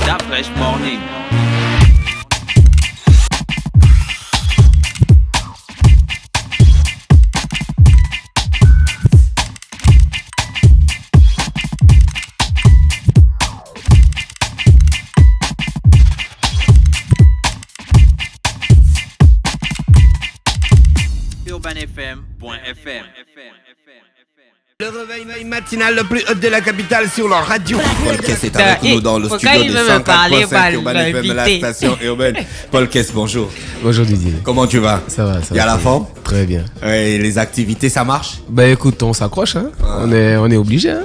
that fresh morning. UrbanFM.fm. Le réveil matinal le plus haut de la capitale sur leur radio. Paul Kess est avec nous dans le studio il de veut me parler, 104.5 Urban FM, la station urbaine. Paul Kess, bonjour. Bonjour Didier. Comment tu vas? Ça va. Y a la forme? Très bien. Et les activités, ça marche? Ben écoute, on s'accroche, hein. On est obligé, hein.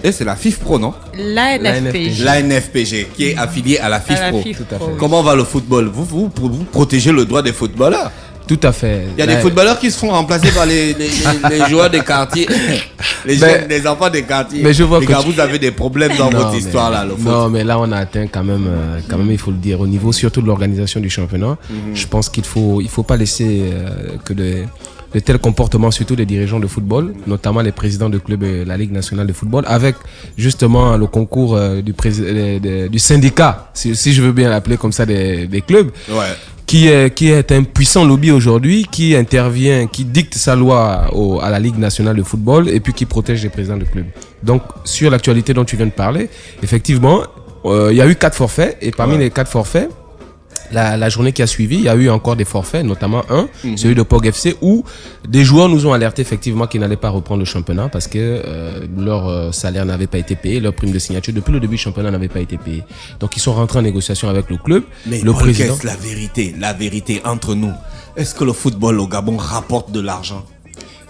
C'est la FIFPro, non? L'ANFPG. L'ANFPG, qui est affiliée à la FIFPro. Tout à fait. Comment va le football? Vous protégez le droit des footballeurs? Tout à fait. Il y a des footballeurs qui se font remplacer par les joueurs des quartiers, les enfants des quartiers. Mais je vois les que gars, vous avez des problèmes dans votre histoire là, le foot. Non, mais là on a atteint quand même, il faut le dire, au niveau surtout de l'organisation du championnat. Je pense qu'il faut pas laisser que de tels comportements, surtout des dirigeants de football, notamment les présidents de clubs de la Ligue nationale de football, avec justement le concours du syndicat, si je veux bien l'appeler comme ça, des clubs. Ouais. Qui est un puissant lobby aujourd'hui, qui intervient, qui dicte sa loi à la Ligue nationale de football et puis qui protège les présidents de clubs. Donc, sur l'actualité dont tu viens de parler, effectivement, il y a eu 4 forfaits et parmi les 4 forfaits, la journée qui a suivi, il y a eu encore des forfaits, notamment celui de POG FC, où des joueurs nous ont alerté effectivement qu'ils n'allaient pas reprendre le championnat parce que leur salaire n'avait pas été payé, leur prime de signature depuis le début du championnat n'avait pas été payée. Donc ils sont rentrés en négociation avec le club. Mais le président, la vérité entre nous, est-ce que le football au Gabon rapporte de l'argent?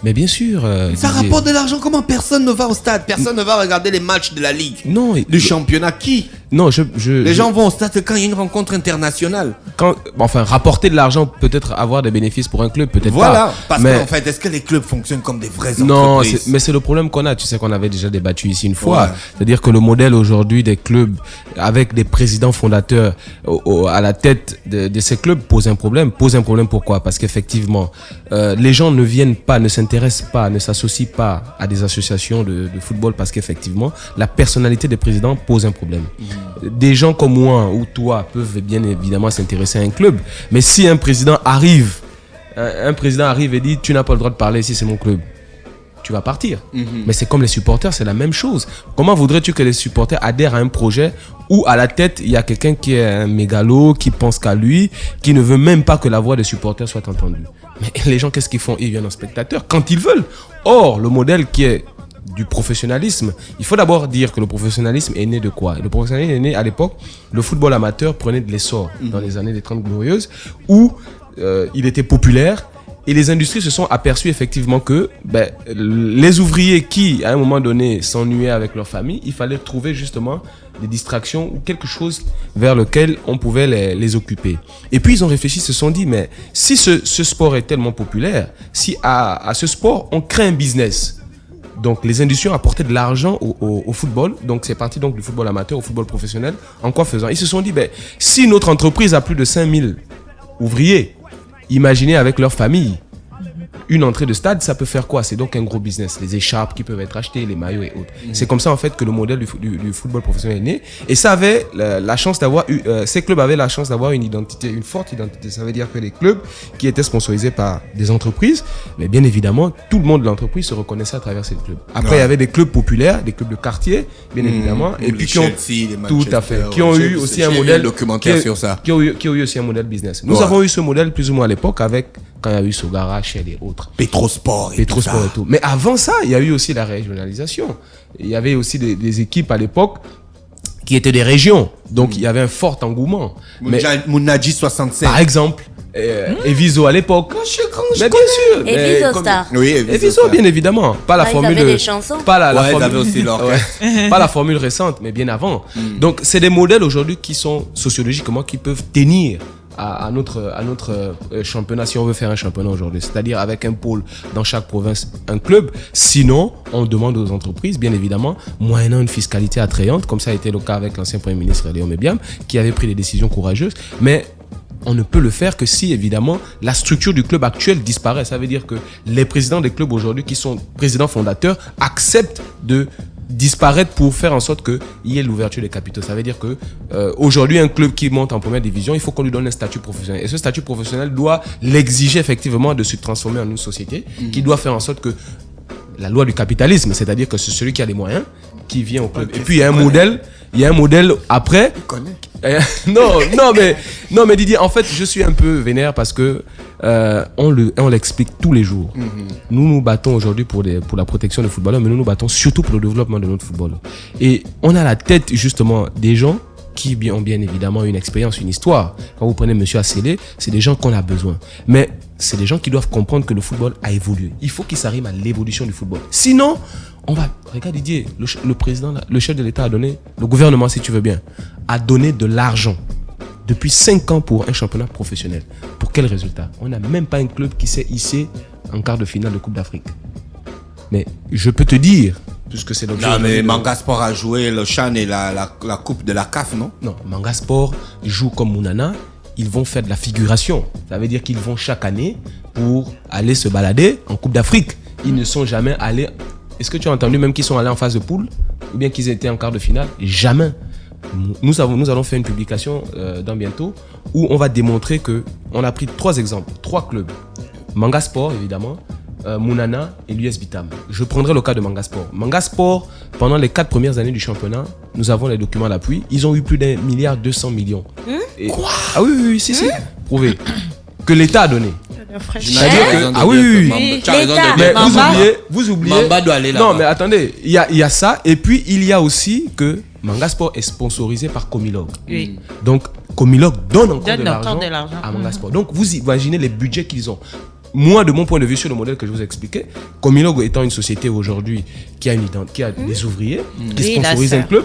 mais bien sûr. Ça rapporte de l'argent. Comment personne ne va au stade? Personne ne va regarder les matchs de la Ligue? Non. Du championnat? Qui? Non, les gens vont au stade quand il y a une rencontre internationale. Rapporter de l'argent, peut-être avoir des bénéfices pour un club, peut-être pas. Voilà. Parce qu'en fait, est-ce que les clubs fonctionnent comme des vraies entreprises? Non, mais c'est le problème qu'on a. Tu sais qu'on avait déjà débattu ici une fois. Ouais. C'est-à-dire que le modèle aujourd'hui des clubs, avec des présidents fondateurs à la tête de ces clubs, pose un problème. Pourquoi? Parce qu'effectivement, les gens ne viennent pas, ne s'intéressent pas, ne s'associent pas à des associations de football parce qu'effectivement, la personnalité des présidents pose un problème. Des gens comme moi ou toi peuvent bien évidemment s'intéresser à un club, mais si un président arrive et dit tu n'as pas le droit de parler ici, c'est mon club, tu vas partir. Mais c'est comme les supporters, c'est la même chose. Comment voudrais-tu que les supporters adhèrent à un projet où à la tête il y a quelqu'un qui est un mégalo, qui pense qu'à lui, qui ne veut même pas que la voix des supporters soit entendue? Mais les gens, qu'est-ce qu'ils font? Ils viennent en spectateur quand ils veulent. Or, le modèle qui est du professionnalisme, il faut d'abord dire que le professionnalisme est né de quoi? Le professionnalisme est né à l'époque, le football amateur prenait de l'essor dans les années des 30 glorieuses, où il était populaire et les industries se sont aperçues effectivement que les ouvriers qui, à un moment donné, s'ennuyaient avec leur famille, il fallait trouver justement des distractions ou quelque chose vers lequel on pouvait les occuper. Et puis ils ont réfléchi, se sont dit, mais si ce sport est tellement populaire, si à ce sport on crée un business. Donc les industries ont apporté de l'argent au football, donc c'est parti donc du football amateur au football professionnel. En quoi faisant? Ils se sont dit, si notre entreprise a plus de 5000 ouvriers, imaginez avec leur famille, une entrée de stade, ça peut faire quoi? C'est donc un gros business. Les écharpes qui peuvent être achetées, les maillots et autres. C'est comme ça en fait que le modèle du football professionnel est né. Et ça avait la chance d'avoir ces clubs avaient la chance d'avoir une identité, une forte identité. Ça veut dire que les clubs qui étaient sponsorisés par des entreprises, mais bien évidemment, tout le monde de l'entreprise se reconnaissait à travers ces clubs. Après, il y avait des clubs populaires, des clubs de quartier, bien évidemment, et puis qui ont tout à fait, qui ont eu aussi un modèle documentaire sur ça. Qui ont eu aussi un modèle business. Nous avons eu ce modèle plus ou moins à l'époque avec quand il y a eu Sogara, Shell et autres. Petrosport et tout. Mais avant ça, il y a eu aussi la régionalisation. Il y avait aussi des équipes à l'époque qui étaient des régions. Donc, il y avait un fort engouement. Mounadji 67. Par exemple, Eviso à l'époque. Moi, mais bien sûr. Eviso Star. Oui, Eviso, bien évidemment. Pas la formule. Ils avaient des chansons. Pas la formule. Ils avaient aussi l'orchestre. Pas la formule récente, mais bien avant. Donc, c'est des modèles aujourd'hui qui sont sociologiquement, qui peuvent tenir à notre championnat, si on veut faire un championnat aujourd'hui, c'est-à-dire avec un pôle dans chaque province, un club. Sinon, on demande aux entreprises, bien évidemment, moyennant une fiscalité attrayante, comme ça a été le cas avec l'ancien Premier ministre Léon Mébiam, qui avait pris des décisions courageuses, mais on ne peut le faire que si, évidemment, la structure du club actuel disparaît. Ça veut dire que les présidents des clubs aujourd'hui, qui sont présidents fondateurs, acceptent de disparaître pour faire en sorte qu'il y ait l'ouverture des capitaux. Ça veut dire que aujourd'hui, un club qui monte en première division, il faut qu'on lui donne un statut professionnel. Et ce statut professionnel doit l'exiger effectivement de se transformer en une société qui doit faire en sorte que la loi du capitalisme, c'est-à-dire que c'est celui qui a les moyens qui vient au club. Et puis il y a un modèle après. Non mais Didier, en fait, je suis un peu vénère parce que on l'explique tous les jours. Nous nous battons aujourd'hui pour la protection des footballeurs, mais nous nous battons surtout pour le développement de notre football. Et on a la tête justement des gens qui ont bien évidemment une expérience, une histoire. Quand vous prenez Monsieur Assélé, c'est des gens qu'on a besoin. Mais c'est des gens qui doivent comprendre que le football a évolué. Il faut qu'ils s'arriment à l'évolution du football. Sinon, regarde Didier, le président, le chef de l'État a donné, le gouvernement si tu veux bien, a donné de l'argent depuis 5 ans pour un championnat professionnel. Pour quel résultat? On n'a même pas un club qui s'est hissé en quart de finale de Coupe d'Afrique. Mais je peux te dire, puisque c'est l'objet... Non, mais Manga Sport a joué le CHAN et la coupe de la CAF, non? Non, Manga Sport joue comme Mounana. Ils vont faire de la figuration. Ça veut dire qu'ils vont chaque année pour aller se balader en Coupe d'Afrique. Ils ne sont jamais allés... Est-ce que tu as entendu même qu'ils sont allés en phase de poule? Ou bien qu'ils étaient en quart de finale? Jamais. Nous allons faire une publication dans bientôt où on va démontrer que on a pris 3 exemples, 3 clubs. Manga Sport, évidemment, Mounana et l'US Vitam. Je prendrai le cas de Manga Sport. Manga Sport, pendant les 4 premières années du championnat, nous avons les documents d'appui. Ils ont eu plus d'1,2 milliard. Quoi? Ah oui, si. Prouvé. Que l'État a donné. Ah oui. Mais vous oubliez. Mamba doit aller là-bas. Non, mais attendez, il y a ça. Et puis, il y a aussi que Manga Sport est sponsorisé par Comilog. Oui. Donc, Comilog donne encore de l'argent à Manga Sport. Donc, vous imaginez les budgets qu'ils ont. Moi, de mon point de vue, sur le modèle que je vous ai expliqué, Comilog étant une société aujourd'hui qui a des ouvriers, qui sponsorise un club,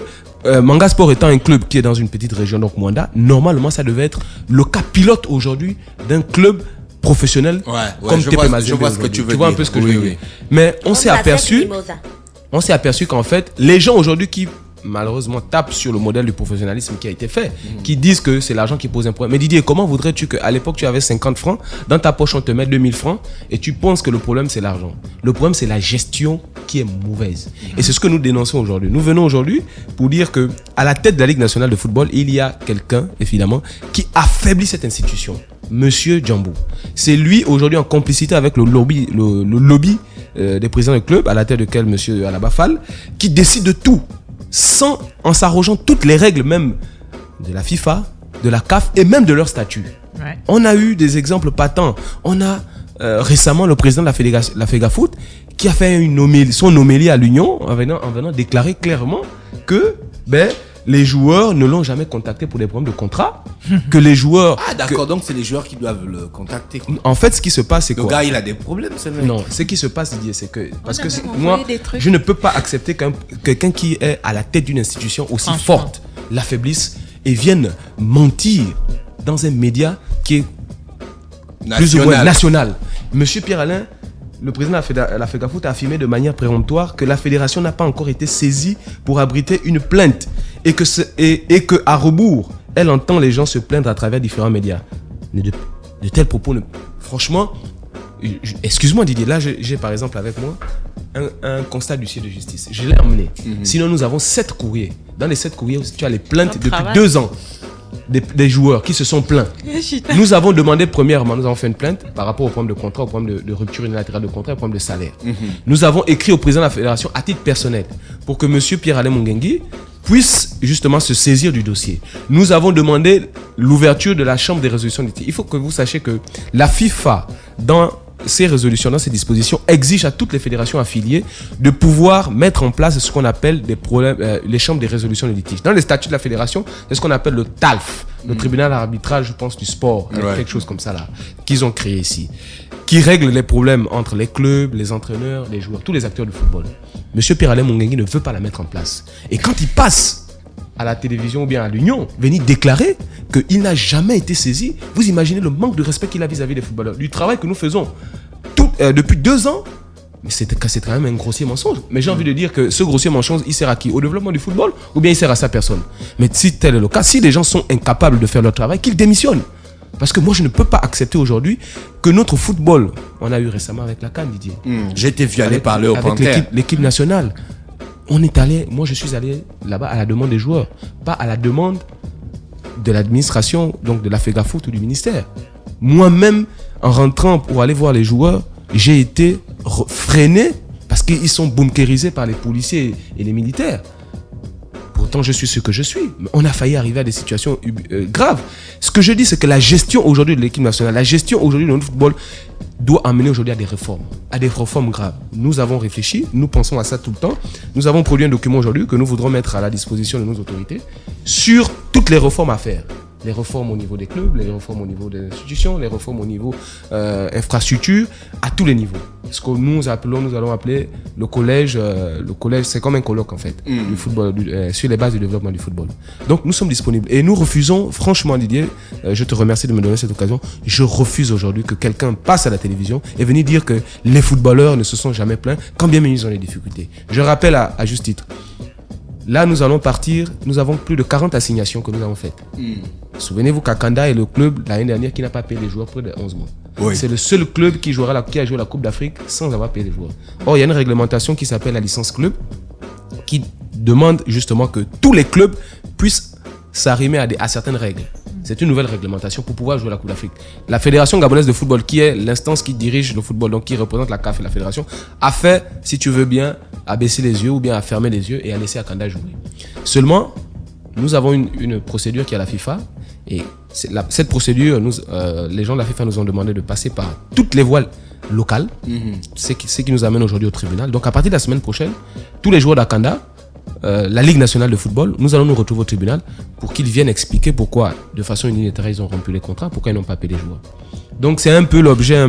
Manga Sport étant un club qui est dans une petite région, donc Mwanda, normalement, ça devait être le cas pilote aujourd'hui d'un club professionnel comme TP Mazembe. Je vois ce que tu veux dire. Tu vois un peu ce que je veux dire. Mais on s'est aperçu qu'en fait, les gens aujourd'hui qui malheureusement tapent sur le modèle du professionnalisme qui a été fait, qui disent que c'est l'argent qui pose un problème. Mais Didier, comment voudrais-tu qu'à l'époque tu avais 50 francs, dans ta poche on te met 2000 francs et tu penses que le problème c'est l'argent? Le problème c'est la gestion qui est mauvaise. Et c'est ce que nous dénonçons aujourd'hui. Nous venons aujourd'hui pour dire que à la tête de la Ligue nationale de football, il y a quelqu'un, évidemment, qui affaiblit cette institution. Monsieur Djambou. C'est lui aujourd'hui en complicité avec le lobby des présidents de club, à la tête duquel Monsieur Alabafal, qui décide de tout, en s'arrogeant toutes les règles même de la FIFA, de la CAF et même de leur statut. Ouais. On a eu des exemples patents. On a récemment le président de la FEGAFOOT qui a fait son homélie à l'Union en venant déclarer clairement que les joueurs ne l'ont jamais contacté pour des problèmes de contrat. Que les joueurs... Ah d'accord, donc c'est les joueurs qui doivent le contacter. En fait, ce qui se passe, c'est quoi? Le gars, il a des problèmes, c'est vrai. Non, ce qui se passe, Didier, c'est que... Parce que moi, je ne peux pas accepter qu'un quelqu'un qui est à la tête d'une institution aussi forte l'affaiblisse et vienne mentir dans un média qui est plus ou moins national. Monsieur Pierre-Alain, le président de la FEGAFOOT a affirmé de manière péremptoire que la fédération n'a pas encore été saisie pour abriter une plainte et que à rebours, elle entend les gens se plaindre à travers différents médias. De tels propos, franchement, excuse-moi Didier, là j'ai par exemple avec moi un constat d'huissier de justice. Je l'ai emmené. Sinon nous avons 7 courriers. Dans les 7 courriers, tu as les plaintes depuis 2 ans. Des joueurs qui se sont plaints. Nous avons demandé premièrement, nous avons fait une plainte par rapport au problème de contrat, au problème de rupture unilatérale de contrat, au problème de salaire. Nous avons écrit au président de la fédération à titre personnel pour que monsieur Pierre-Alain Mungengi puisse justement se saisir du dossier. Nous avons demandé l'ouverture de la chambre des résolutions litigieuses. Il faut que vous sachiez que la FIFA, dans ces résolutions, dans ces dispositions, exige à toutes les fédérations affiliées de pouvoir mettre en place ce qu'on appelle les chambres des résolutions de litige. Dans les statuts de la fédération, c'est ce qu'on appelle le TALF, le tribunal arbitrage, je pense, du sport, quelque chose comme ça là, qu'ils ont créé ici, qui règle les problèmes entre les clubs, les entraîneurs, les joueurs, tous les acteurs du football. Monsieur Pierre-Alain Mungengi ne veut pas la mettre en place. Et quand il passe à la télévision ou bien à l'Union, venir déclarer qu'il n'a jamais été saisi, vous imaginez le manque de respect qu'il a vis-à-vis des footballeurs, du travail que nous faisons depuis 2 ans. Mais c'est quand même un grossier mensonge. Mais j'ai envie de dire que ce grossier mensonge, il sert à qui? Au développement du football ou bien il sert à sa personne? Mais si tel est le cas, si les gens sont incapables de faire leur travail, qu'ils démissionnent. Parce que moi, je ne peux pas accepter aujourd'hui que notre football, on a eu récemment avec la CAN, Didier. J'ai été violé par le avec l'équipe nationale. moi je suis allé là-bas à la demande des joueurs, pas à la demande de l'administration, donc de la FEGAFOOT ou du ministère. Moi-même, en rentrant pour aller voir les joueurs, j'ai été freiné parce qu'ils sont bunkérisés par les policiers et les militaires. Pourtant, je suis ce que je suis. Mais on a failli arriver à des situations graves. Ce que je dis, c'est que la gestion aujourd'hui de l'équipe nationale, la gestion aujourd'hui de notre football doit amener aujourd'hui à des réformes graves. Nous avons réfléchi, nous pensons à ça tout le temps. Nous avons produit un document aujourd'hui que nous voudrons mettre à la disposition de nos autorités sur toutes les réformes à faire. Les réformes au niveau des clubs, les réformes au niveau des institutions, les réformes au niveau infrastructure, à tous les niveaux. Ce que nous allons appeler le collège, c'est comme un colloque en fait, du football, sur les bases du développement du football. Donc nous sommes disponibles et nous refusons, franchement Didier, je te remercie de me donner cette occasion, je refuse aujourd'hui que quelqu'un passe à la télévision et venir dire que les footballeurs ne se sont jamais plaints, quand bien même ils ont des difficultés. Je rappelle à juste titre, là, nous allons partir. Nous avons plus de 40 assignations que nous avons faites. Souvenez-vous qu'Akanda est le club l'année dernière qui n'a pas payé les joueurs près de 11 mois. Oui. C'est le seul club qui a joué la Coupe d'Afrique sans avoir payé les joueurs. Or, il y a une réglementation qui s'appelle la licence club qui demande justement que tous les clubs puissent s'arrimer à certaines règles. C'est une nouvelle réglementation pour pouvoir jouer la Coupe d'Afrique. La Fédération gabonaise de football, qui est l'instance qui dirige le football, donc qui représente la CAF et la Fédération, a fait, si tu veux bien, à baisser les yeux ou bien à fermer les yeux et à laisser Akanda jouer. Seulement, nous avons une procédure qui est à la FIFA et cette procédure, les gens de la FIFA nous ont demandé de passer par toutes les voies locales, ce qui nous amène aujourd'hui au tribunal. Donc à partir de la semaine prochaine, tous les joueurs d'Akanda, la Ligue nationale de football, nous allons nous retrouver au tribunal pour qu'ils viennent expliquer pourquoi, de façon unilatérale, ils ont rompu les contrats, pourquoi ils n'ont pas payé les joueurs. Donc c'est un peu l'objet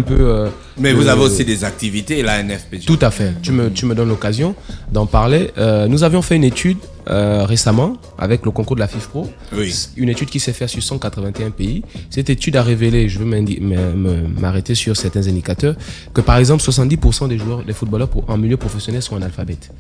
mais vous avez aussi des activités, la NFP. Tout à fait. Tu me donnes l'occasion d'en parler. Nous avions fait une étude récemment avec le concours de la FIFPro. Oui. Une étude qui s'est faite sur 181 pays. Cette étude a révélé, je vais m'arrêter sur certains indicateurs, que par exemple 70% des joueurs, des footballeurs en milieu professionnel sont analphabètes.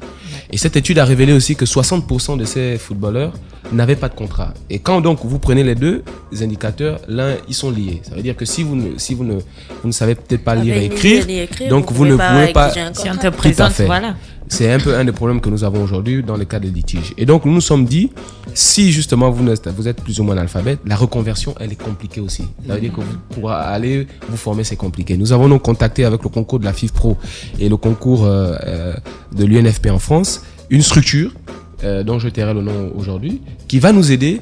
Et cette étude a révélé aussi que 60% de ces footballeurs n'avaient pas de contrat. Et quand donc vous prenez les deux indicateurs, l'un, ils sont liés. Ça veut dire que si vous ne savez peut-être pas lire et écrire, donc vous ne pouvez pas. Si on te présente, voilà. C'est un peu un des problèmes que nous avons aujourd'hui dans le cas des litiges. Et donc, nous nous sommes dit, si justement vous êtes plus ou moins analphabète, la reconversion, elle est compliquée aussi. Ça veut dire que pour aller vous former, c'est compliqué. Nous avons donc contacté avec le concours de la FIFPro et le concours de l'UNFP en France, une structure dont je tairai le nom aujourd'hui, qui va nous aider,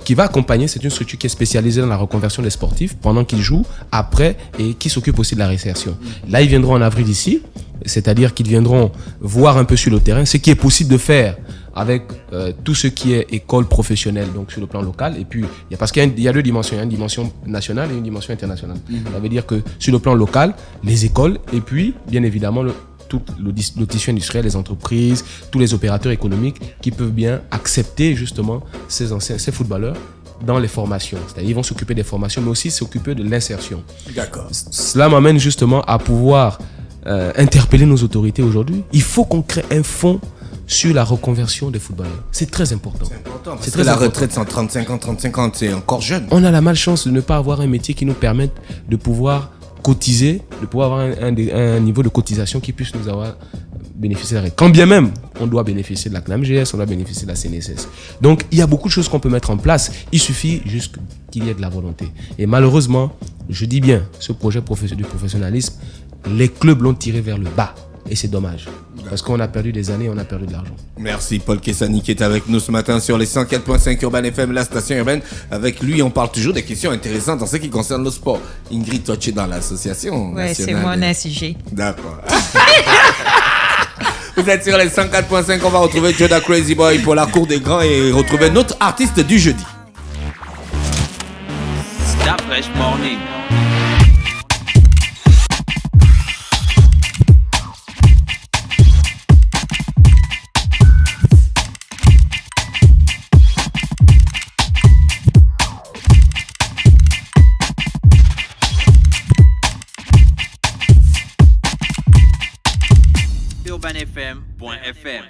qui va accompagner. C'est une structure qui est spécialisée dans la reconversion des sportifs pendant qu'ils jouent, après, et qui s'occupe aussi de la réinsertion. Là, ils viendront en avril ici, c'est-à-dire qu'ils viendront voir un peu sur le terrain ce qui est possible de faire avec tout ce qui est école professionnelle, donc sur le plan local. Et puis, parce qu'il y a deux dimensions, il y a une dimension nationale et une dimension internationale. Ça veut dire que sur le plan local, les écoles, et puis, bien évidemment, tout le tissu industriel, les entreprises, tous les opérateurs économiques qui peuvent bien accepter justement ces footballeurs dans les formations. C'est-à-dire ils vont s'occuper des formations, mais aussi s'occuper de l'insertion. D'accord. Cela m'amène justement à pouvoir interpeller nos autorités aujourd'hui. Il faut qu'on crée un fonds sur la reconversion des footballeurs. C'est très important. C'est important parce que la retraite, c'est en 35 ans, c'est encore jeune. On a la malchance de ne pas avoir un métier qui nous permette de pouvoir cotiser, de pouvoir avoir un niveau de cotisation qui puisse nous avoir bénéficié de la règle. Quand bien même, on doit bénéficier de la CNAMGS, on doit bénéficier de la CNSS. Donc, il y a beaucoup de choses qu'on peut mettre en place. Il suffit juste qu'il y ait de la volonté. Et malheureusement, je dis bien, ce projet du professionnalisme, les clubs l'ont tiré vers le bas. Et c'est dommage. Parce qu'on a perdu des années, on a perdu de l'argent. Merci Paul Kessani qui est avec nous ce matin sur les 104.5 Urban FM, la station urbaine. Avec lui, on parle toujours des questions intéressantes en ce qui concerne le sport. Ingrid, toi tu es dans l'association nationale. Ouais, c'est mon SIG. D'accord. Vous êtes sur les 104.5, on va retrouver Joda Crazy Boy pour la cour des grands et retrouver notre artiste du jeudi. Stop Fresh Morning. UrbanFM.fm